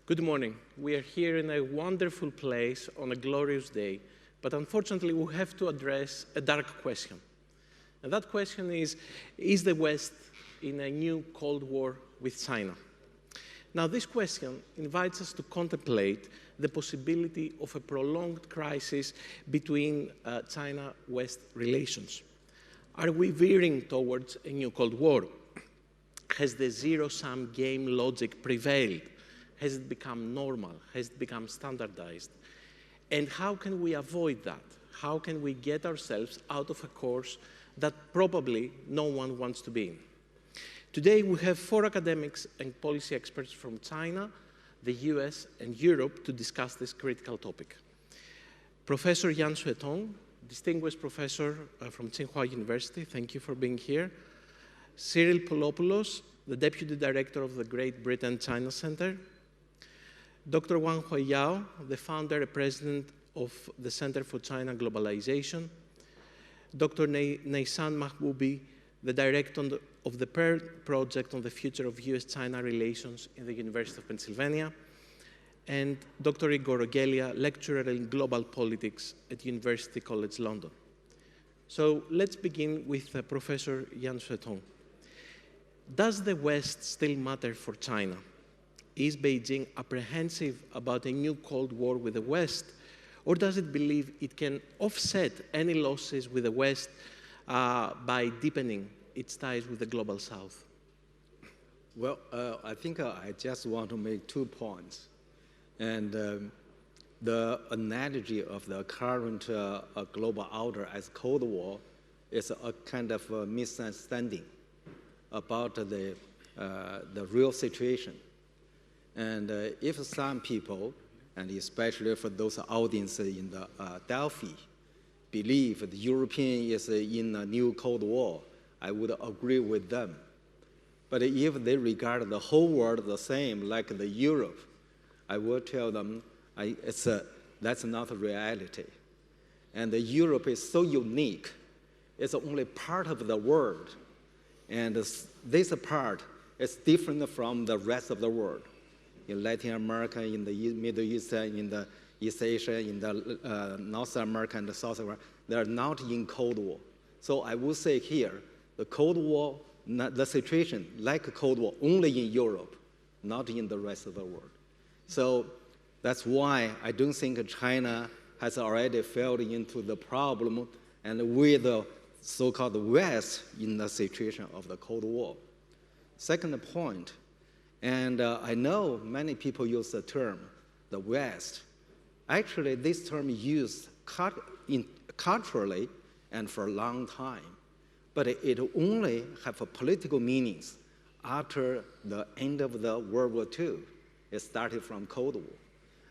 Good morning. We are here in a wonderful place on a glorious day, but unfortunately we have to address a dark question. And that question is the West in a new Cold War with China? Now, this question invites us to contemplate the possibility of a prolonged crisis between China-West relations. Are we veering towards a new Cold War? Has the zero-sum game logic prevailed? Has it become normal? Has it become standardized? And how can we avoid that? How can we get ourselves out of a course that probably no one wants to be in? Today, we have 4 academics and policy experts from China, the US, and Europe to discuss this critical topic. Professor Xuetong, distinguished professor from Tsinghua University, thank you for being here. Cyril Poulopoulos, the deputy director of the Great Britain China Center. Dr. Wang Huiyao, the founder and president of the Center for China Globalization. Dr. Neysun Mahboubi, the director of the Penn project on the future of US-China relations in the University of Pennsylvania. And Dr. Igor Rogelja, lecturer in global politics at University College London. So let's begin with Professor Xuetong. Does the West still matter for China? Is Beijing apprehensive about a new Cold War with the West? Or does it believe it can offset any losses with the West by deepening its ties with the Global South? Well, I think I just want to make 2 points. And the analogy of the current global order as Cold War is a kind of a misunderstanding about the real situation. And if some people, and especially for those audience in the Delphi, believe the European is in a new Cold War, I would agree with them. But if they regard the whole world the same, like the Europe, I will tell them that's not a reality. And Europe is so unique. It's only part of the world. And this part is different from the rest of the world. In Latin America, in the Middle East, in the East Asia, in the North America and the South America, they are not in Cold War. So I would say here, the Cold War, the situation like Cold War only in Europe, not in the rest of the world. So that's why I don't think China has already fell into the problem and with the so-called West in the situation of the Cold War. Second point, and I know many people use the term, the West. Actually, this term used culturally and for a long time, but it only have a political meanings after the end of the World War II. It started from Cold War.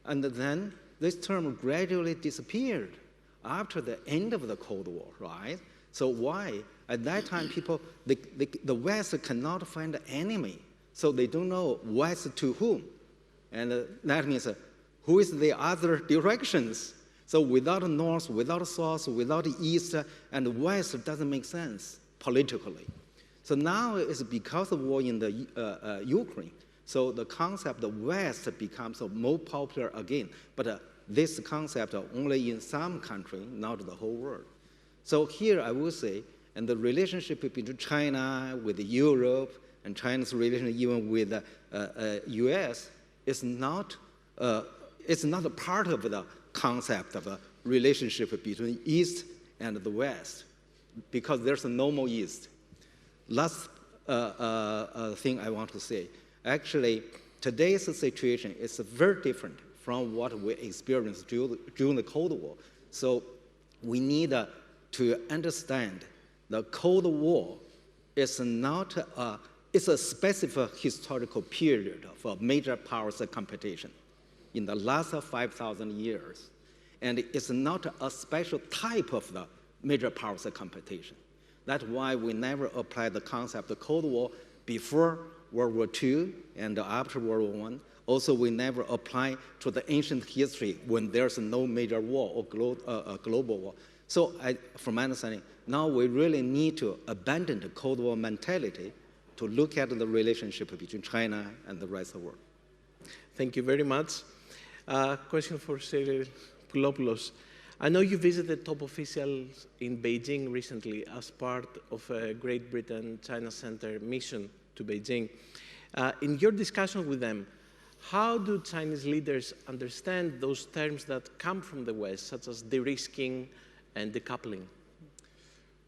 And then this term gradually disappeared after the end of the Cold War, right? So why? At that time, people, the West cannot find an enemy. So they don't know West to whom. And that means who is the other directions? So without North, without South, without East, and West doesn't make sense politically. So now it's because of war in the Ukraine. So the concept of West becomes more popular again. But this concept only in some countries, not the whole world. So here I will say, and the relationship between China with Europe, and China's relation even with the US is not a part of the concept of a relationship between East and the West, because there's no more East. Last thing I want to say, actually, today's situation is very different from what we experienced during the Cold War. So we need to understand the Cold War is not it's a specific historical period for major powers competition in the last 5,000 years. And it's not a special type of the major powers competition. That's why we never applied the concept of Cold War before World War II and after World War I. Also, we never apply to the ancient history when there's no major war or global war. So from my understanding, now we really need to abandon the Cold War mentality to look at the relationship between China and the rest of the world. Thank you very much. Question for Cyril Poulopoulos. I know you visited top officials in Beijing recently as part of a Great Britain-China Center mission to Beijing. In your discussion with them, how do Chinese leaders understand those terms that come from the West, such as de-risking and decoupling?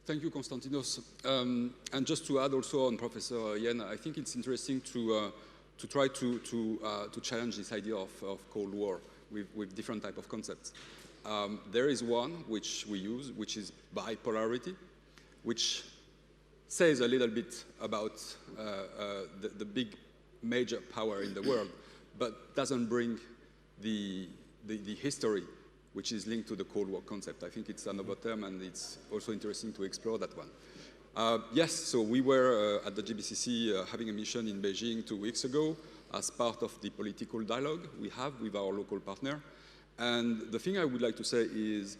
Thank you, Konstantinos. And just to add also on Professor Yen, I think it's interesting to try to challenge this idea of Cold War with different type of concepts. There is one which we use, which is bipolarity, which says a little bit about the big major power in the world, but doesn't bring the history which is linked to the Cold War concept. I think it's another term, and it's also interesting to explore that one. Yes, so we were at the GBCC having a mission in Beijing 2 weeks ago as part of the political dialogue we have with our local partner. And the thing I would like to say is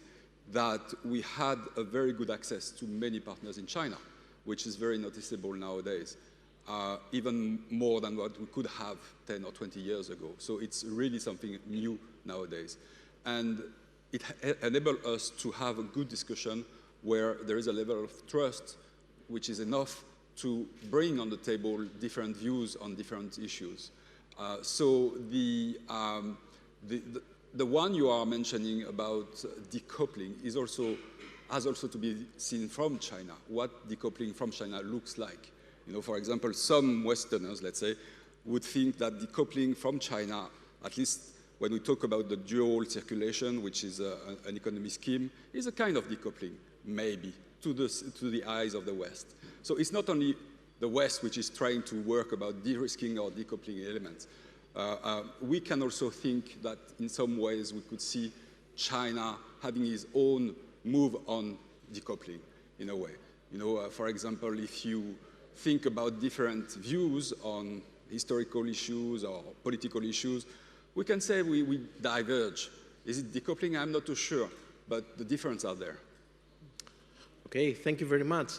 that we had a very good access to many partners in China, which is very noticeable nowadays, even more than what we could have 10 or 20 years ago. So it's really something new nowadays. And it enabled us to have a good discussion where there is a level of trust which is enough to bring on the table different views on different issues. So the one you are mentioning about decoupling has also to be seen from China, what decoupling from China looks like. You know, for example, some Westerners, let's say, would think that decoupling from China, at least when we talk about the dual circulation, which is an economy scheme, is a kind of decoupling, maybe, to the eyes of the West. So it's not only the West which is trying to work about de-risking or decoupling elements. We can also think that in some ways we could see China having its own move on decoupling in a way. You know, for example, if you think about different views on historical issues or political issues, we can say we diverge. Is it decoupling? I'm not too sure, but the differences are there. Okay, thank you very much.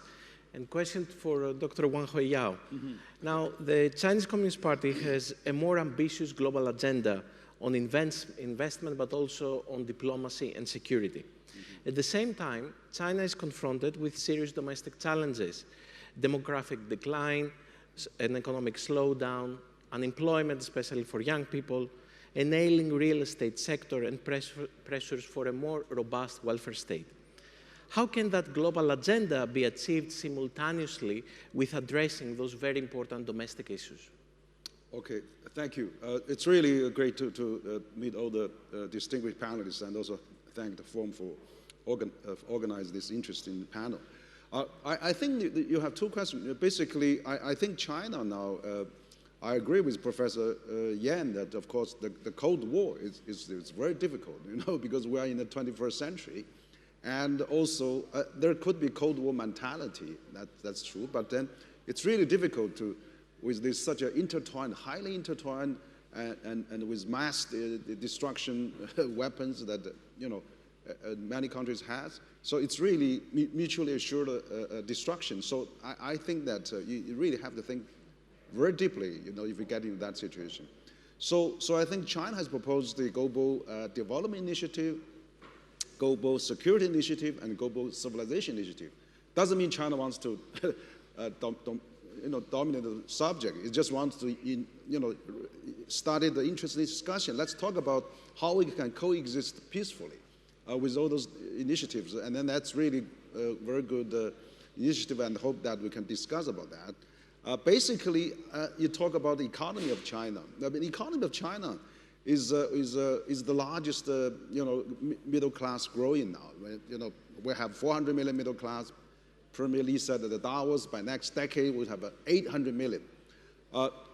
And question for Dr. Wang Huiyao. Now, the Chinese Communist Party has a more ambitious global agenda on investment, but also on diplomacy and security. At the same time, China is confronted with serious domestic challenges: demographic decline, an economic slowdown, unemployment, especially for young people, an ailing real estate sector, and pressures for a more robust welfare state. How can that global agenda be achieved simultaneously with addressing those very important domestic issues? Okay, thank you. It's really great to meet all the distinguished panelists, and also thank the forum for organizing this interesting panel. I think you have two questions. Basically, I think China now, I agree with Professor Yan that, of course, the Cold War is very difficult, you know, because we are in the 21st century. And also, there could be Cold War mentality, that's true, but then it's really difficult to, with this such an intertwined, highly intertwined, and with mass destruction weapons that, you know, many countries has. So it's really mutually assured destruction. So I think that you really have to think very deeply, you know, if you get into that situation. So I think China has proposed the Global Development Initiative, Global Security Initiative, and Global Civilization Initiative. Doesn't mean China wants to dominate the subject. It just wants to, study the interesting discussion. Let's talk about how we can coexist peacefully with all those initiatives. And then that's really a very good initiative, and hope that we can discuss about that. Basically, you talk about the economy of China. I mean, the economy of China is the largest, middle class growing now. You know, we have 400 million middle class. Premier Lee said that the Davos by next decade we'll have 800 million.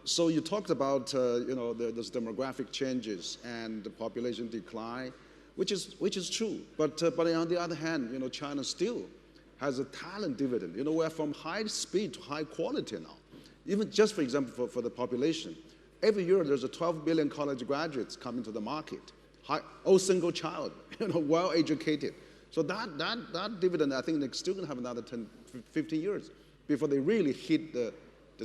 So you talked about those demographic changes and the population decline, which is true. But on the other hand, China still has a talent dividend. We're from high speed to high quality now. Even just for example, for the population, every year there's a 12 billion college graduates coming to the market, all single child, well educated. So that dividend, I think they're still going to have another 10, 15 years before they really hit the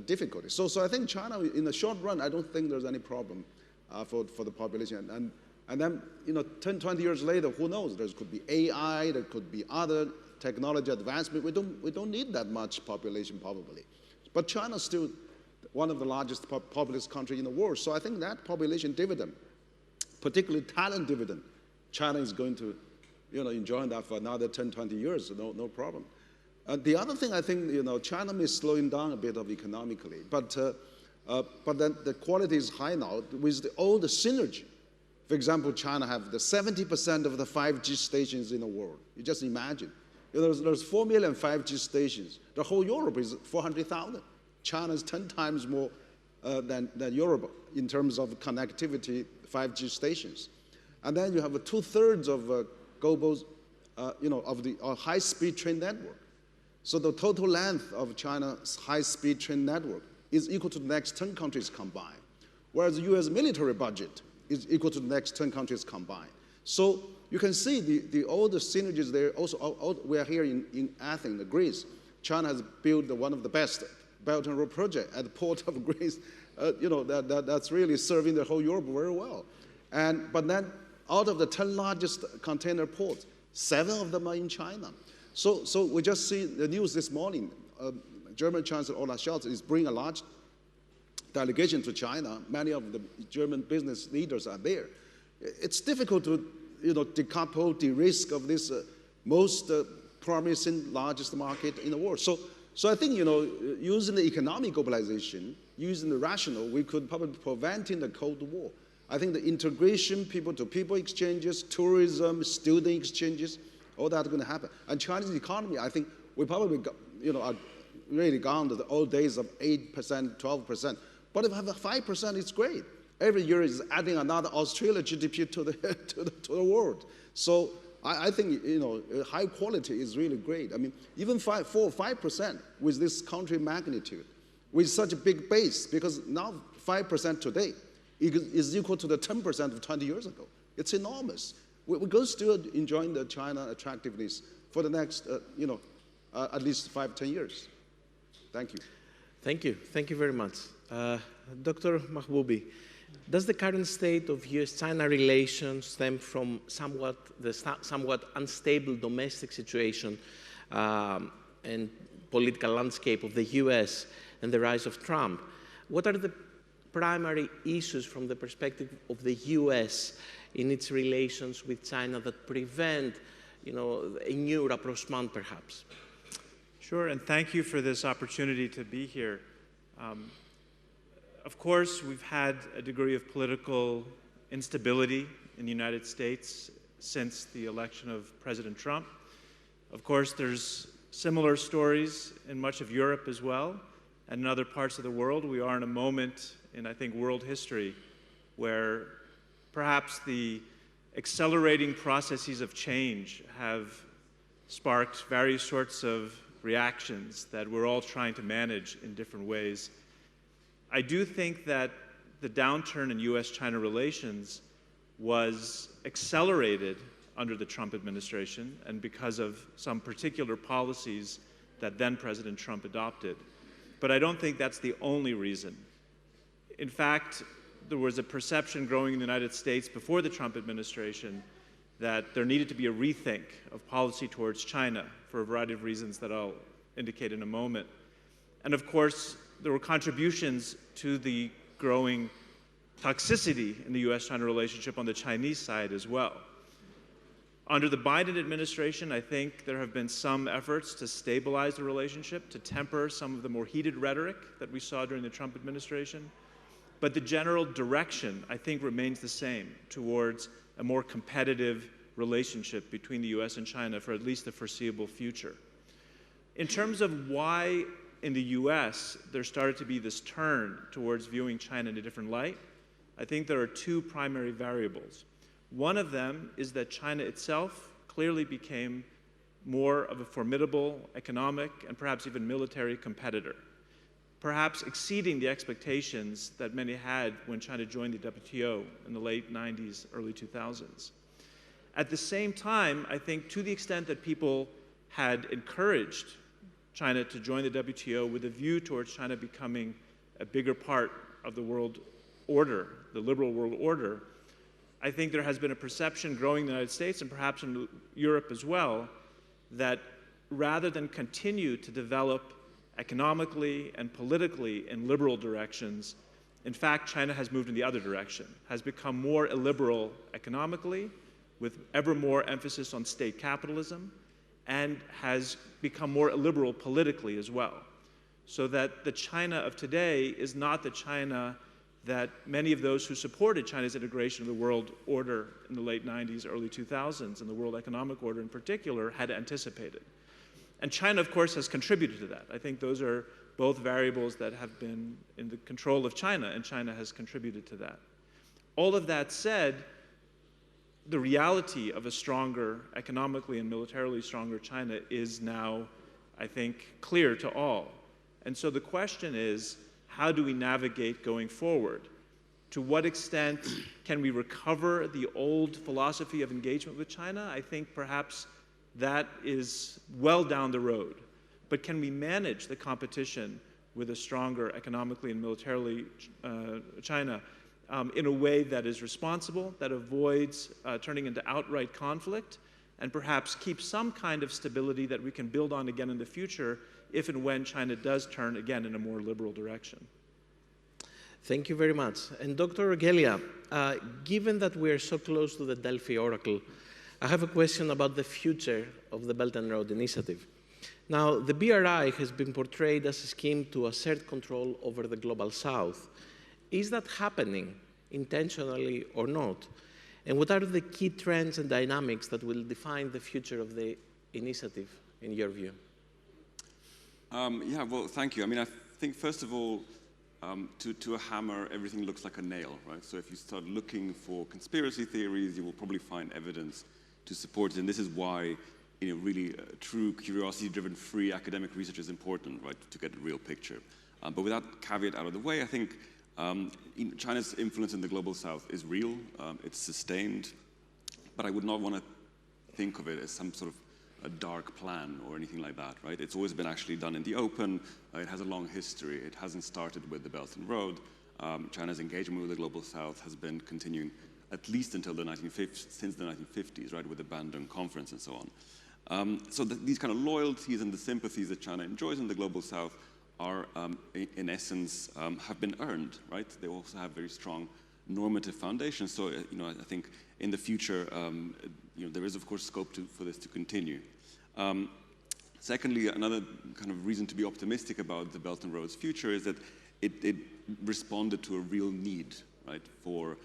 difficulty. So I think China, in the short run, I don't think there's any problem for the population. And then, 10, 20 years later, who knows? There could be AI, there could be other technology advancement. We don't need that much population probably. But China's still one of the largest populous countries in the world. So I think that population dividend, particularly talent dividend, China is going to enjoy that for another 10, 20 years, no problem. The other thing I think, China is slowing down a bit economically, but then the quality is high now with all the synergy. For example, China have the 70% of the 5G stations in the world. You just imagine. There's 4 million 5G stations. The whole Europe is 400,000. China is 10 times more than Europe in terms of connectivity 5G stations. And then you have 2/3 of global, of the high-speed train network. So the total length of China's high-speed train network is equal to the next 10 countries combined, whereas the U.S. military budget is equal to the next 10 countries combined. So you can see all the synergies there. Also, we are here in Athens, Greece. China has built one of the best Belt and Road project at the port of Greece. That's really serving the whole Europe very well. But then out of the 10 largest container ports, 7 of them are in China. So we just see the news this morning. German Chancellor Olaf Scholz is bringing a large delegation to China. Many of the German business leaders are there. It's difficult to decouple the risk of this most promising, largest market in the world. So I think using the economic globalization, using the rational, we could probably prevent the Cold War. I think the integration, people-to-people exchanges, tourism, student exchanges, all that is going to happen. And Chinese economy, I think we probably are really gone to the old days of 8%, 12%. But if we have a 5%, it's great. Every year is adding another Australia GDP to the world. So I think high quality is really great. I mean, even 4 or 5% with this country magnitude, with such a big base, because now 5% today is equal to the 10% of 20 years ago. It's enormous. We're going to still enjoying the China attractiveness for the next, at least 5, 10 years. Thank you. Thank you. Thank you very much. Dr. Mahboubi, does the current state of US-China relations stem from the somewhat unstable domestic situation and political landscape of the US and the rise of Trump? What are the primary issues from the perspective of the US in its relations with China that prevent a new rapprochement, perhaps? Sure, and thank you for this opportunity to be here. Of course, we've had a degree of political instability in the United States since the election of President Trump. Of course, there's similar stories in much of Europe as well, and in other parts of the world. We are in a moment in, I think, world history where perhaps the accelerating processes of change have sparked various sorts of reactions that we're all trying to manage in different ways. I do think that the downturn in US-China relations was accelerated under the Trump administration and because of some particular policies that then President Trump adopted. But I don't think that's the only reason. In fact, there was a perception growing in the United States before the Trump administration that there needed to be a rethink of policy towards China for a variety of reasons that I'll indicate in a moment. And of course, there were contributions to the growing toxicity in the US-China relationship on the Chinese side as well. Under the Biden administration, I think there have been some efforts to stabilize the relationship, to temper some of the more heated rhetoric that we saw during the Trump administration. But the general direction, I think, remains the same towards a more competitive relationship between the US and China for at least the foreseeable future. In terms of why in the US there started to be this turn towards viewing China in a different light, I think there are 2 primary variables. One of them is that China itself clearly became more of a formidable economic and perhaps even military competitor, perhaps exceeding the expectations that many had when China joined the WTO in the late 90s, early 2000s. At the same time, I think to the extent that people had encouraged China to join the WTO with a view towards China becoming a bigger part of the world order, the liberal world order, I think there has been a perception growing in the United States and perhaps in Europe as well that rather than continue to develop economically and politically in liberal directions, in fact, China has moved in the other direction, has become more illiberal economically, with ever more emphasis on state capitalism, and has become more illiberal politically as well. So that the China of today is not the China that many of those who supported China's integration of the world order in the late 90s, early 2000s, and the world economic order in particular, had anticipated. And China, of course, has contributed to that. I think those are both variables that have been in the control of China, and China has contributed to that. All of that said, the reality of a stronger, economically and militarily stronger China is now, I think, clear to all. And so the question is, how do we navigate going forward? To what extent can we recover the old philosophy of engagement with China? I think perhaps that is well down the road. But can we manage the competition with a stronger economically and militarily China in a way that is responsible, that avoids turning into outright conflict, and perhaps keeps some kind of stability that we can build on again in the future if and when China does turn again in a more liberal direction? Thank you very much. And Dr. Rogelja, given that we are so close to the Delphi Oracle, I have a question about the future of the Belt and Road Initiative. Now, the BRI has been portrayed as a scheme to assert control over the Global South. Is that happening intentionally or not? And what are the key trends and dynamics that will define the future of the initiative, in your view? Yeah, well, thank you. I mean, I think, first of all, to a hammer, everything looks like a nail, right? So if you start looking for conspiracy theories, you will probably find evidence to support it. And this is why, really true curiosity-driven, free academic research is important, right, to get a real picture. But with that caveat out of the way, I think China's influence in the Global South is real. It's sustained. But I would not want to think of it as some sort of a dark plan or anything like that, right? It's always been actually done in the open. It has a long history. It hasn't started with the Belt and Road. China's engagement with the Global South has been continuing at least until the 1950s, since the 1950s, right, with the Bandung Conference and so on. So these kind of loyalties and the sympathies that China enjoys in the Global South are, in essence, have been earned, right? They also have very strong normative foundations. So, I think in the future, there is, of course, scope for this to continue. Secondly, another kind of reason to be optimistic about the Belt and Road's future is that it responded to a real need, right, for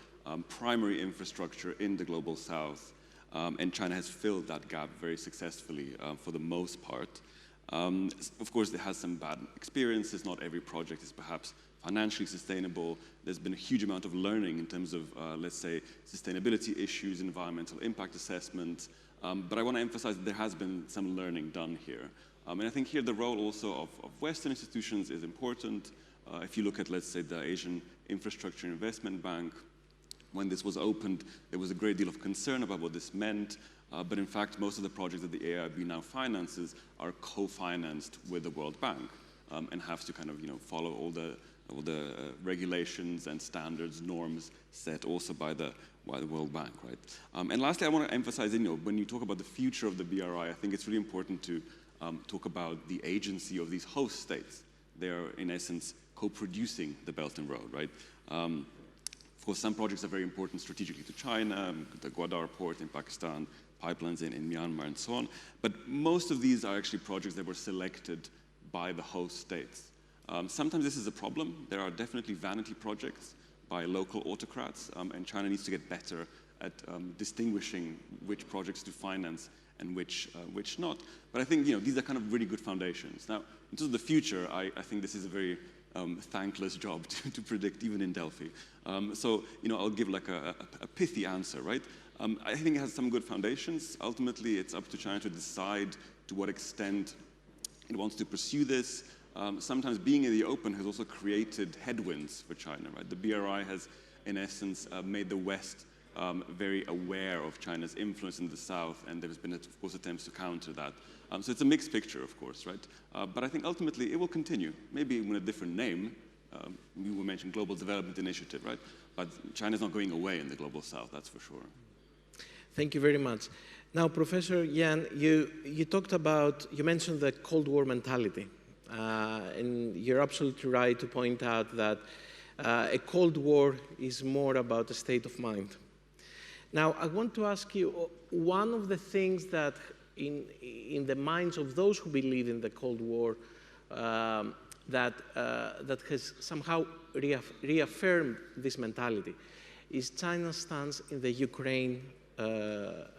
primary infrastructure in the Global South. And China has filled that gap very successfully for the most part. Of course, it has some bad experiences. Not every project is perhaps financially sustainable. There's been a huge amount of learning in terms of, let's say, sustainability issues, environmental impact assessment. But I want to emphasize that there has been some learning done here. And I think here the role also of Western institutions is important. If you look at, let's say, the Asian Infrastructure Investment Bank, when this was opened, there was a great deal of concern about what this meant. But in fact, most of the projects that the AIIB now finances are co-financed with the World Bank and have to kind of, follow all the regulations and standards, norms set also by the World Bank, right? And lastly, I want to emphasize, when you talk about the future of the BRI, I think it's really important to talk about the agency of these host states. They are, in essence, co-producing the Belt and Road, right? Of course, some projects are very important strategically to China, the Gwadar port in Pakistan, pipelines in Myanmar, and so on. But most of these are actually projects that were selected by the host states. Sometimes this is a problem. There are definitely vanity projects by local autocrats, and China needs to get better at distinguishing which projects to finance and which not. But I think these are kind of really good foundations. Now, in terms of the future, I think this is a very thankless job to predict, even in Delphi. So I'll give like a pithy answer, right? I think it has some good foundations. Ultimately, it's up to China to decide to what extent it wants to pursue this. Sometimes being in the open has also created headwinds for China, right? The BRI has, in essence, made the West very aware of China's influence in the South, and there's been, of course, attempts to counter that. So it's a mixed picture, of course, right? But I think ultimately it will continue, maybe with a different name, You mentioned Global Development Initiative, right? But China's not going away in the Global South, that's for sure. Thank you very much. Now, Professor Yan, you talked about, you mentioned the Cold War mentality. And you're absolutely right to point out that a Cold War is more about a state of mind. Now, I want to ask you, one of the things that in the minds of those who believe in the Cold War that has somehow reaffirmed this mentality is China's stance in the Ukraine,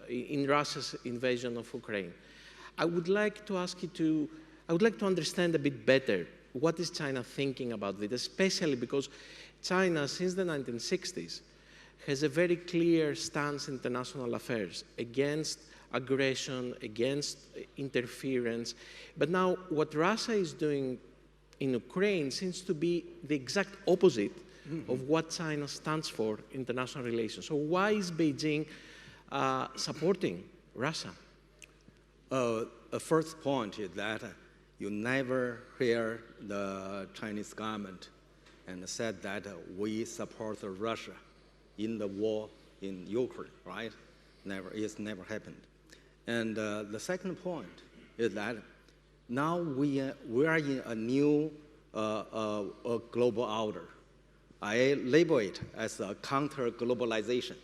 in Russia's invasion of Ukraine. I would like to understand a bit better what is China thinking about this, especially because China, since the 1960s, has a very clear stance in international affairs against aggression, against interference. But now what Russia is doing in Ukraine seems to be the exact opposite of what China stands for in international relations. So why is Beijing supporting Russia? The first point is that you never hear the Chinese government and said that we support Russia in the war in Ukraine, right? Never, it's never happened. And the second point is that now we are in a new global order. I label it as a counter-globalization.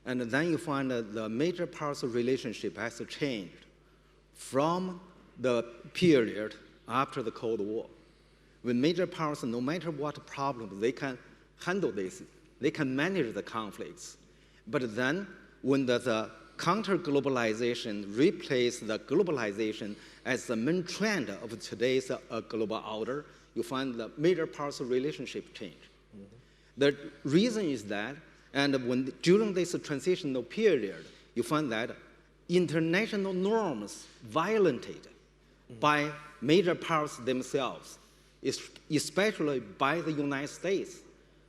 And then you find that the major parts of relationship has changed from the period after the Cold War. When major powers, no matter what problems, they can handle this. They can manage the conflicts. But then when the counter-globalization replaced the globalization as the main trend of today's global order, you find the major parts of relationship change. The reason is that, and during this transitional period, you find that international norms violated by major powers themselves, especially by the United States,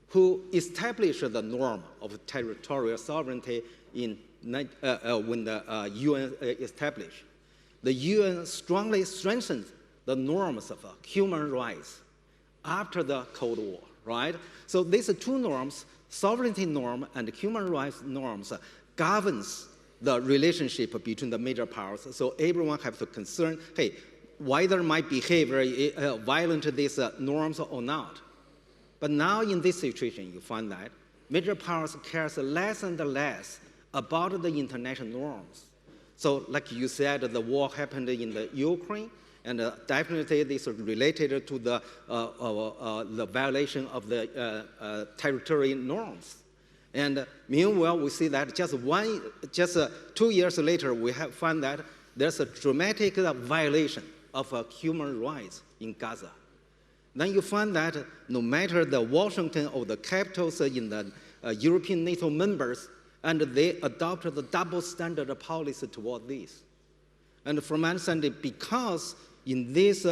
who established the norm of territorial sovereignty when the UN established. The UN strongly strengthened the norms of human rights after the Cold War, right? So these two norms, sovereignty norm and human rights norms, governs the relationship between the major powers. So everyone has to concern, hey, whether my behavior violate these norms or not. But now in this situation, you find that major powers care less and less about the international norms. So like you said, the war happened in the Ukraine, and definitely this is related to the violation of the territorial norms. And meanwhile, we see that just 2 years later, we have found that there's a dramatic violation of human rights in Gaza. Then you find that no matter the Washington or the capitals in the European NATO members, and they adopted the double standard policy toward this. And from my understanding, because in this,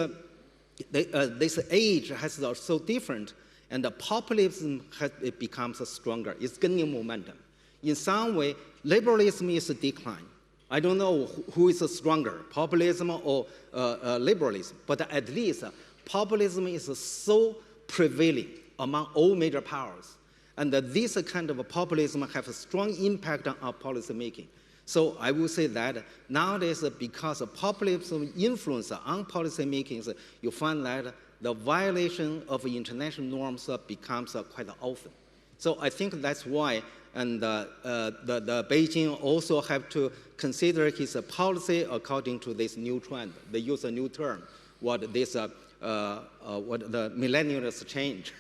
this age has so different, and the populism it becomes stronger. It's gaining momentum. In some way, liberalism is a decline. I don't know who is stronger, populism or liberalism, but at least populism is so prevailing among all major powers. And this kind of populism has a strong impact on our policy making. So I will say that nowadays, because of populism influence on policy making, you find that the violation of international norms becomes quite often. So I think that's why, and the Beijing also have to consider his policy according to this new trend. They use a new term, what the millennials change.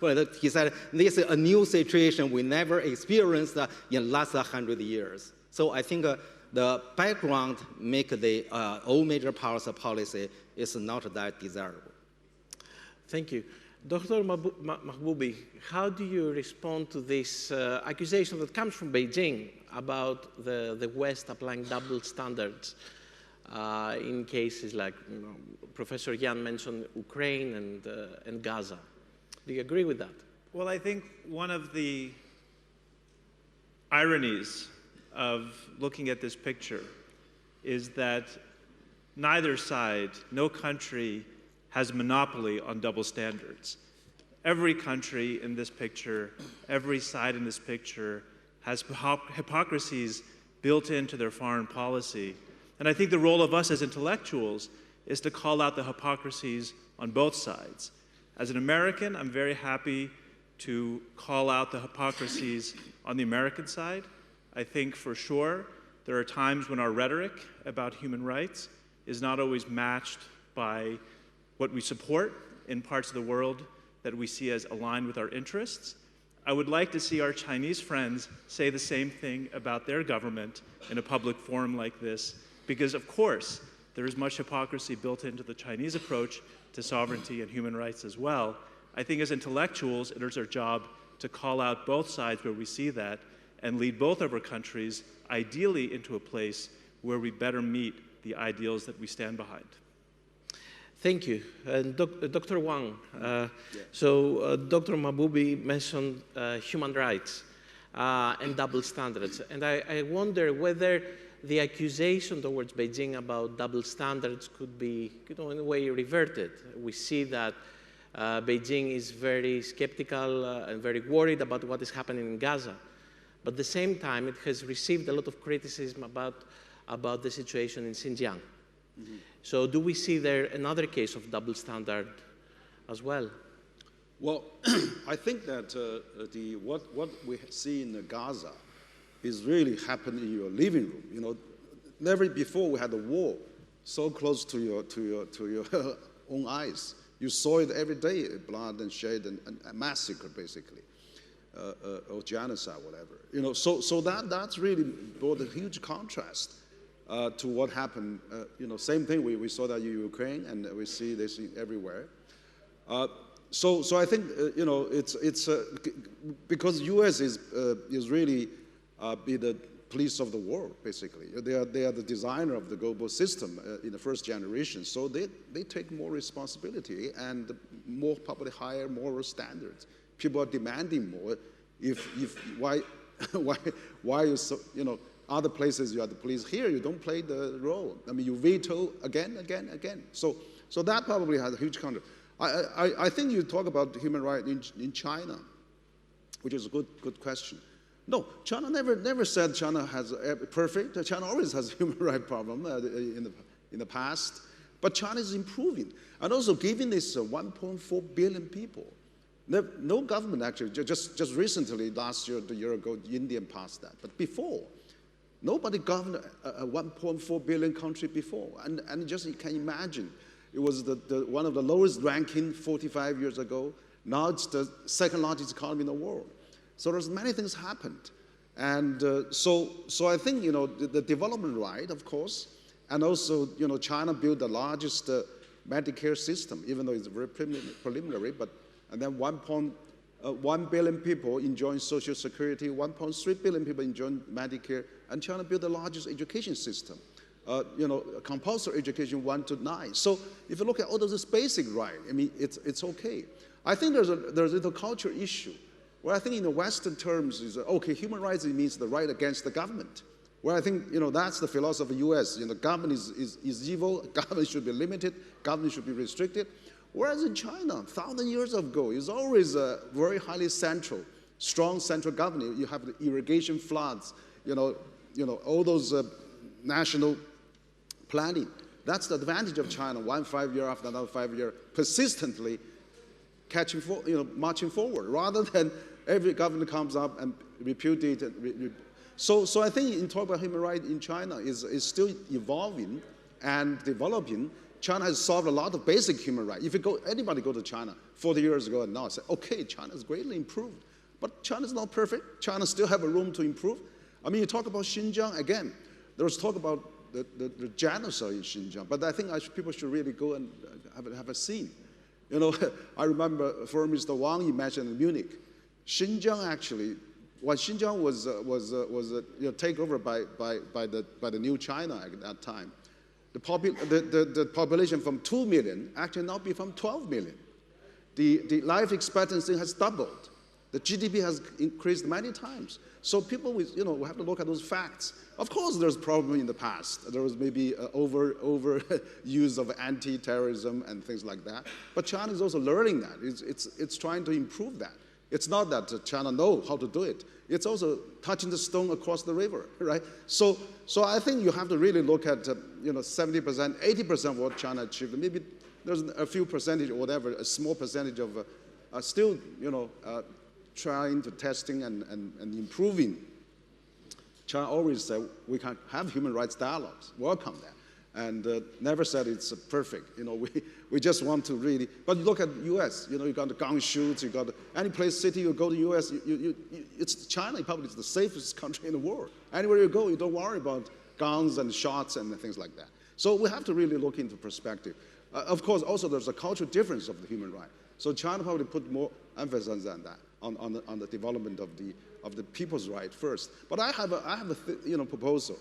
Well, he said, this is a new situation we never experienced in the last 100 years. So I think the background make the all major powers policy is not that desirable. Thank you. Dr. Mahboubi, how do you respond to this accusation that comes from Beijing about the West applying double standards in cases like Professor Yan mentioned Ukraine and Gaza? Do you agree with that? Well, I think one of the ironies of looking at this picture is that neither side, no country, has a monopoly on double standards. Every country in this picture, every side in this picture has hypocrisies built into their foreign policy. And I think the role of us as intellectuals is to call out the hypocrisies on both sides. As an American, I'm very happy to call out the hypocrisies on the American side. I think for sure there are times when our rhetoric about human rights is not always matched by what we support in parts of the world that we see as aligned with our interests. I would like to see our Chinese friends say the same thing about their government in a public forum like this, because of course, there is much hypocrisy built into the Chinese approach to sovereignty and human rights as well. I think as intellectuals, it is our job to call out both sides where we see that and lead both of our countries ideally into a place where we better meet the ideals that we stand behind. Thank you. And Dr. Wang, Dr. Mahboubi mentioned human rights and double standards. And I wonder whether the accusation towards Beijing about double standards could be, in a way, reverted. We see that Beijing is very skeptical and very worried about what is happening in Gaza. But at the same time, it has received a lot of criticism about the situation in Xinjiang. Mm-hmm. So do we see there another case of double standard as well? Well, I think that what we see in Gaza is really happening in your living room. Never before we had a war so close to your own eyes. You saw it every day, blood and shed and massacre, basically, or genocide, whatever. So that's really brought a huge contrast to what happened. Same thing we saw that in Ukraine, and we see this everywhere. So I think it's because U.S. is really be the police of the world, basically. They are the designer of the global system in the first generation, so they take more responsibility and more probably higher moral standards. People are demanding more. Why you so, other places you are the police, here you don't play the role. I mean, you veto again. So that probably has a huge counter. I think you talk about human rights in China, which is a good question. No, China never said China has perfect. China always has a human rights problem in the past, but China is improving. And also, given this 1.4 billion people, no government actually, just recently, last year, the year ago, India passed that. But before, nobody governed a 1.4 billion country before. And just you can imagine, it was one of the lowest ranking 45 years ago. Now it's the second largest economy in the world. So there's many things happened. And so I think, the development right, of course, and also, China built the largest Medicare system, even though it's very preliminary, and then 1.1 billion people enjoying Social Security, 1.3 billion people enjoying Medicare, and China built the largest education system, compulsory education 1 to 9. So if you look at all those basic rights, I mean, it's okay. I think there's a little culture issue. Well, I think in the Western terms is, okay, human rights, it means the right against the government. Well, I think, that's the philosophy of the US. Government is evil, government should be limited, government should be restricted. Whereas in China, 1,000 years ago, it's always a very highly central, strong central government. You have the irrigation floods, all those national planning. That's the advantage of China, 1 5 year after another 5 year, persistently marching forward, rather than every government comes up and repudiate it. So I think in talking about human rights in China is still evolving and developing. China has solved a lot of basic human rights. If anybody go to China 40 years ago and now say, okay, China has greatly improved. But China is not perfect. China still have a room to improve. I mean, you talk about Xinjiang, again, there was talk about the genocide in Xinjiang, but I think people should really go and have a scene. I remember Foreign Minister Wang, you mentioned in Munich. Xinjiang actually, when Xinjiang was taken over by the new China at that time, the population from 2 million actually now become 12 million. The life expectancy has doubled. The GDP has increased many times. So people, we have to look at those facts. Of course, there's problem in the past. There was maybe over use of anti-terrorism and things like that. But China is also learning that. It's trying to improve that. It's not that China knows how to do it. It's also touching the stone across the river, right? So I think you have to really look at 70%, 80% of what China achieved. Maybe there's a few percentage or whatever, a small percentage of still trying to testing and improving. China always said we can have human rights dialogues, welcome that, and never said it's perfect. We just want to really, but look at the U.S. You got the gun shoots, you got any place, city you go to U.S. It's China probably is the safest country in the world. Anywhere you go, you don't worry about guns and shots and things like that. So we have to really look into perspective. Of course, also there's a cultural difference of the human right. So China probably put more emphasis on that, on the development of the people's right first. But I have a proposal,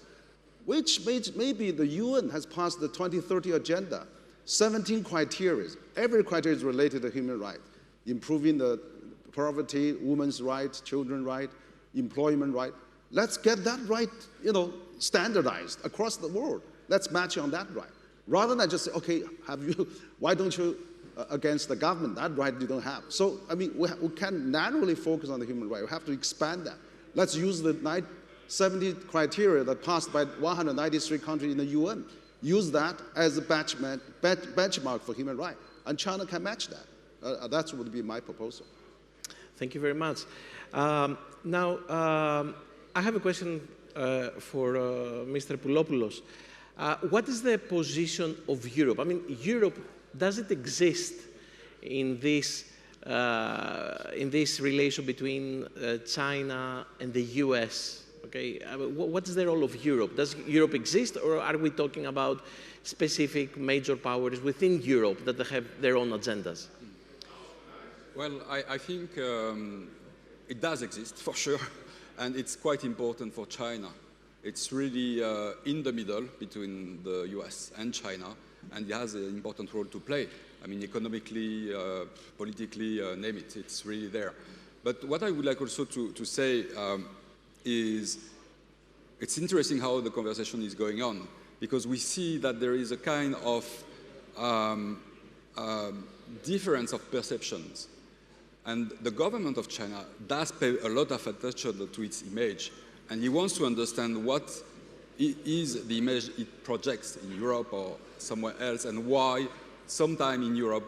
which maybe the UN has passed the 2030 agenda, 17 criteria. Every criteria is related to human right, improving the poverty, women's right, children's right, employment right. Let's get that right, standardized across the world. Let's match on that right. Rather than just say, okay, why don't you against the government, that right you don't have. So, we can narrowly focus on the human right. We have to expand that. Let's use the 70 criteria that passed by 193 countries in the UN. Use that as a benchmark for human rights. And China can match that. That would be my proposal. Thank you very much. Now, I have a question for Mr. Poulopoulos. What is the position of Europe? Europe, does it exist in this relation between China and the US? Okay, what's the role of Europe? Does Europe exist, or are we talking about specific major powers within Europe that have their own agendas? Well, I think it does exist, for sure, and it's quite important for China. It's really in the middle between the US and China, and it has an important role to play. Economically, politically, name it, it's really there. But what I would like also to say is it's interesting how the conversation is going on, because we see that there is a kind of difference of perceptions. And the government of China does pay a lot of attention to its image, and he wants to understand what is the image it projects in Europe or somewhere else, and why sometime in Europe,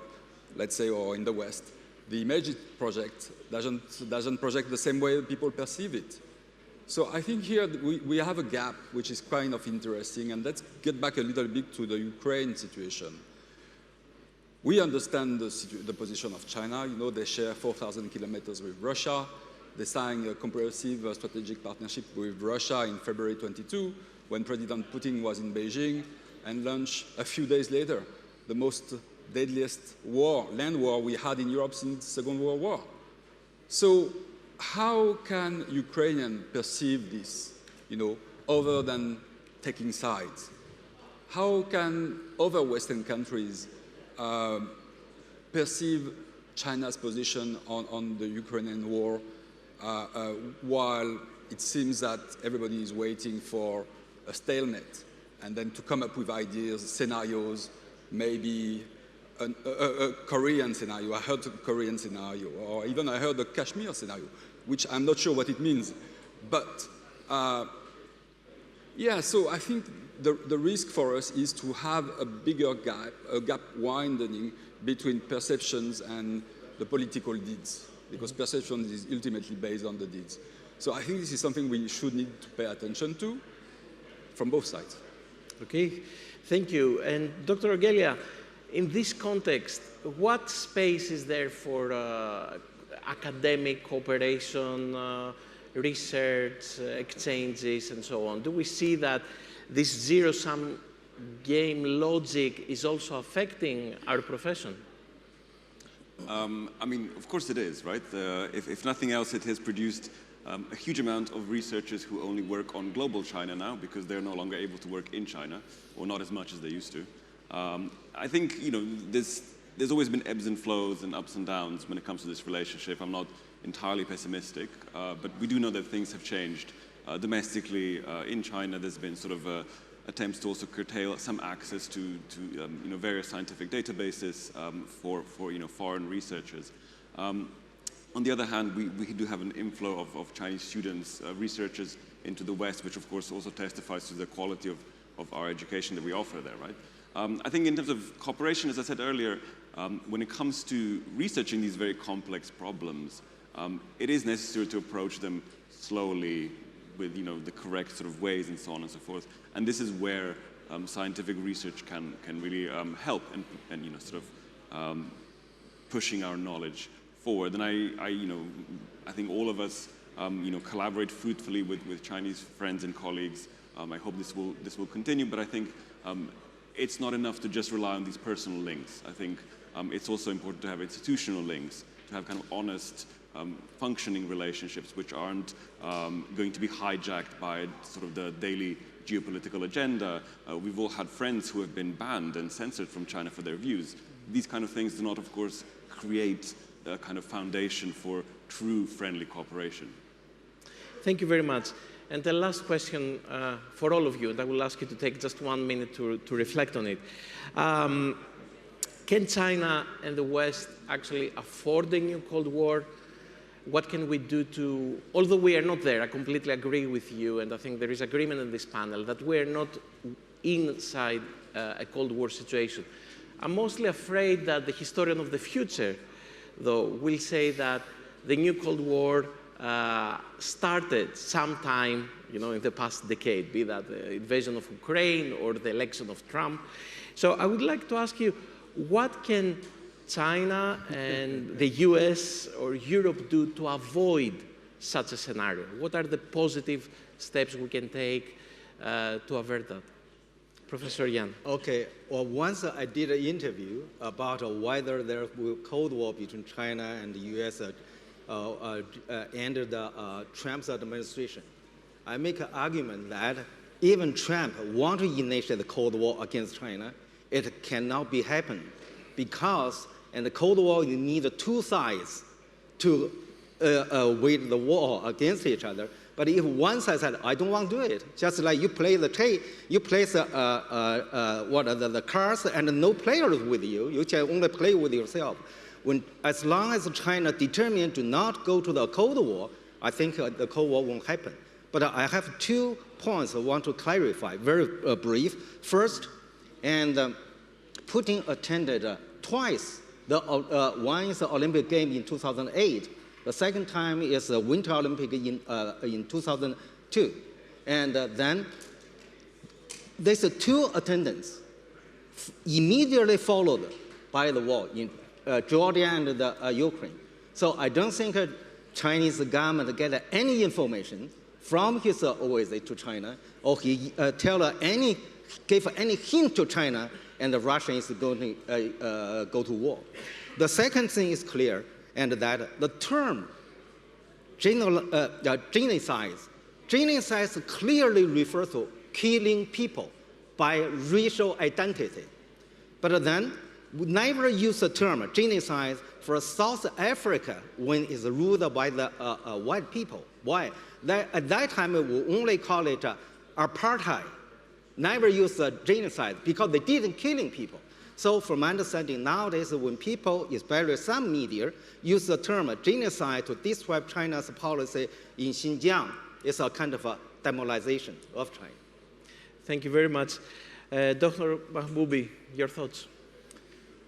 let's say, or in the West, the image it projects doesn't project the same way people perceive it. So I think here we have a gap which is kind of interesting, and let's get back a little bit to the Ukraine situation. We understand the position of China. They share 4,000 kilometers with Russia. They signed a comprehensive strategic partnership with Russia in February 22, when President Putin was in Beijing, and launched a few days later the most deadliest land war we had in Europe since the Second World War. So how can Ukrainians perceive this, other than taking sides? How can other Western countries perceive China's position on the Ukrainian war while it seems that everybody is waiting for a stalemate and then to come up with ideas, scenarios, maybe a Korean scenario. I heard a Korean scenario, or even I heard a Kashmir scenario, which I'm not sure what it means. But yeah, so I think the risk for us is to have a bigger gap, a gap widening between perceptions and the political deeds, because perception is ultimately based on the deeds. So I think this is something we should need to pay attention to from both sides. Okay, thank you. And Dr. Rogelja, in this context, what space is there for academic cooperation, research, exchanges, and so on? Do we see that this zero-sum game logic is also affecting our profession? Of course it is, right? If nothing else, it has produced a huge amount of researchers who only work on global China now because they're no longer able to work in China, or not as much as they used to. I think, there's always been ebbs and flows and ups and downs when it comes to this relationship. I'm not entirely pessimistic, but we do know that things have changed. Domestically, in China, there's been sort of attempts to also curtail some access to various scientific databases for foreign researchers. On the other hand, we do have an inflow of Chinese students, researchers into the West, which of course also testifies to the quality of our education that we offer there, right? I think in terms of cooperation, as I said earlier, when it comes to researching these very complex problems, it is necessary to approach them slowly with the correct sort of ways and so on and so forth. And this is where scientific research can really help and sort of pushing our knowledge forward. And I think all of us collaborate fruitfully with Chinese friends and colleagues. I hope this will continue, but I think it's not enough to just rely on these personal links. I think it's also important to have institutional links, to have kind of honest, functioning relationships which aren't going to be hijacked by sort of the daily geopolitical agenda. We've all had friends who have been banned and censored from China for their views. These kind of things do not, of course, create a kind of foundation for true friendly cooperation. Thank you very much. And the last question for all of you, and I will ask you to take just 1 minute to reflect on it. Can China and the West actually afford a new Cold War? What can we do to, although we are not there, I completely agree with you, and I think there is agreement in this panel that we are not inside a Cold War situation. I'm mostly afraid that the historian of the future, though, will say that the new Cold War started sometime, in the past decade, be that the invasion of Ukraine or the election of Trump. So I would like to ask you, what can China and the US or Europe do to avoid such a scenario? What are the positive steps we can take to avert that? Professor Yan. Okay, well, once I did an interview about whether there will be a Cold War between China and the US under the Trump's administration. I make an argument that even Trump want to initiate the Cold War against China, it cannot be happen because in the Cold War you need two sides to wage the war against each other. But if one side said, I don't want to do it, just like you play the you place the cards and no players with you, you can only play with yourself. As long as China determined to not go to the Cold War, I think the Cold War won't happen. But I have 2 points I want to clarify, very brief. First, and Putin attended twice. One is the Olympic game in 2008. The second time is the Winter Olympic in 2002. And then there's 2 attendance immediately followed by the war in Georgia and the Ukraine. So I don't think Chinese government get any information from his visit to China, or he gave any hint to China, and Russia is going to go to war. The second thing is clear, and that the term genocide clearly refers to killing people by racial identity. But then, we never use the term genocide for South Africa when it's ruled by the white people. Why? At that time, we only call it apartheid. Never use genocide because they didn't killing people. So from my understanding, nowadays when people, especially some media, use the term genocide to describe China's policy in Xinjiang, it's a kind of a demonization of China. Thank you very much. Dr. Mahboubi, your thoughts?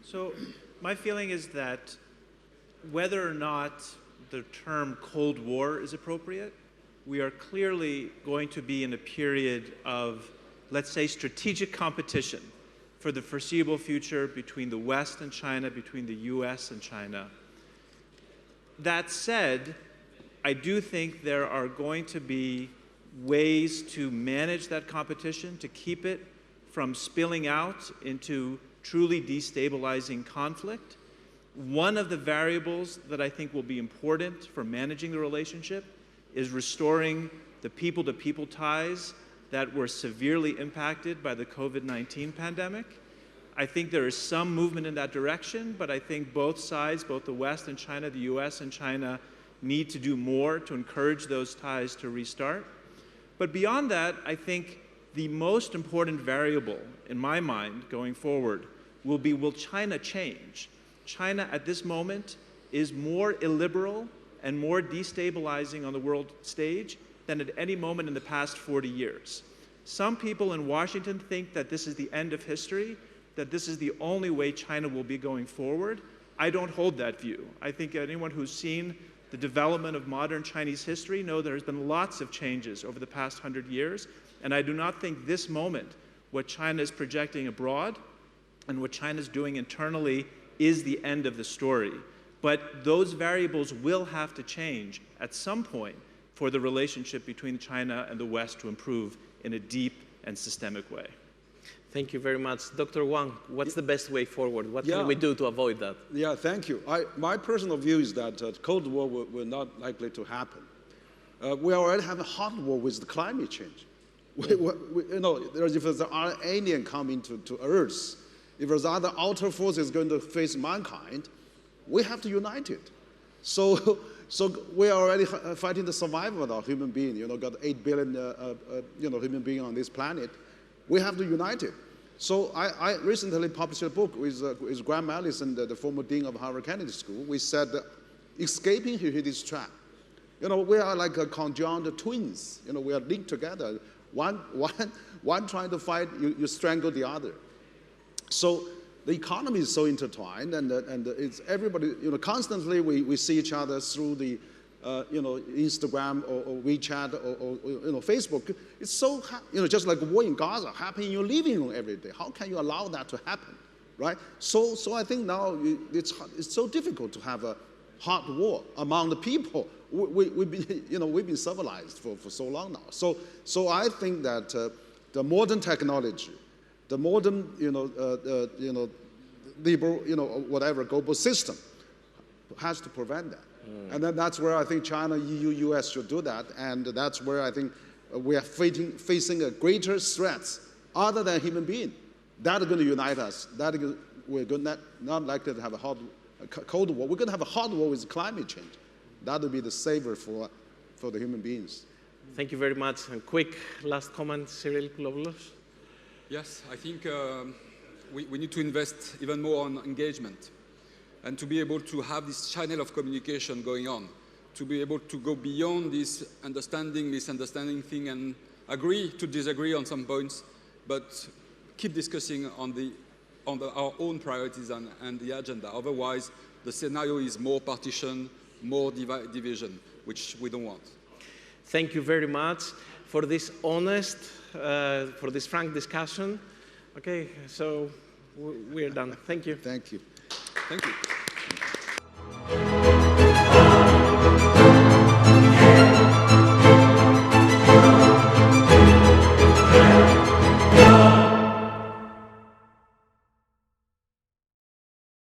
So my feeling is that whether or not the term Cold War is appropriate, we are clearly going to be in a period of, let's say, strategic competition for the foreseeable future between the West and China, between the US and China. That said, I do think there are going to be ways to manage that competition, to keep it from spilling out into truly destabilizing conflict. One of the variables that I think will be important for managing the relationship is restoring the people-to-people ties that were severely impacted by the COVID-19 pandemic. I think there is some movement in that direction, but I think both sides, both the West and China, the US and China, need to do more to encourage those ties to restart. But beyond that, I think the most important variable in my mind going forward will be, will China change? China at this moment is more illiberal and more destabilizing on the world stage than at any moment in the past 40 years. Some people in Washington think that this is the end of history, that this is the only way China will be going forward. I don't hold that view. I think anyone who's seen the development of modern Chinese history knows there's been lots of changes over the past 100 years, and I do not think this moment, what China is projecting abroad and what China is doing internally, is the end of the story. But those variables will have to change at some point for the relationship between China and the West to improve in a deep and systemic way. Thank you very much. Dr. Wang, what's the best way forward? What can we do to avoid that? Yeah, thank you. My personal view is that Cold War will not likely to happen. We already have a hot war with the climate change. You know, if there's an alien coming to Earth, if there's other outer forces going to face mankind, we have to unite it. So we are already fighting the survival of our human being. You know, got 8 billion human beings on this planet. We have to unite it. So I recently published a book with Graham Allison, the former dean of Harvard Kennedy School. We said, escaping this trap. You know, we are like conjoined twins. You know, we are linked together. One trying to fight, you strangle the other. So the economy is so intertwined, and it's everybody. You know, constantly we see each other through the Instagram or WeChat or Facebook. It's so just like war in Gaza happening in your living room every day. How can you allow that to happen, right? So I think now it's so difficult to have a hot war among the people. We've been civilized for so long now. So I think that the modern technology, the modern liberal whatever global system has to prevent that. And then that's where I think China, EU, US should do that. And that's where I think we are facing a greater threats other than human being. That are going to unite us. We're not likely to have a cold war. We're going to have a hot war with climate change. That will be the savior for the human beings. Thank you very much. And quick last comment, Cyril Poulopoulos. Yes, I think we need to invest even more on engagement, and to be able to have this channel of communication going on, to be able to go beyond this misunderstanding thing and agree to disagree on some points, but keep discussing on our own priorities and the agenda. Otherwise, the scenario is more partition, more division, which we don't want. Thank you very much for this honest, for this frank discussion. Okay, so we're done. Thank you. Thank you. Thank you.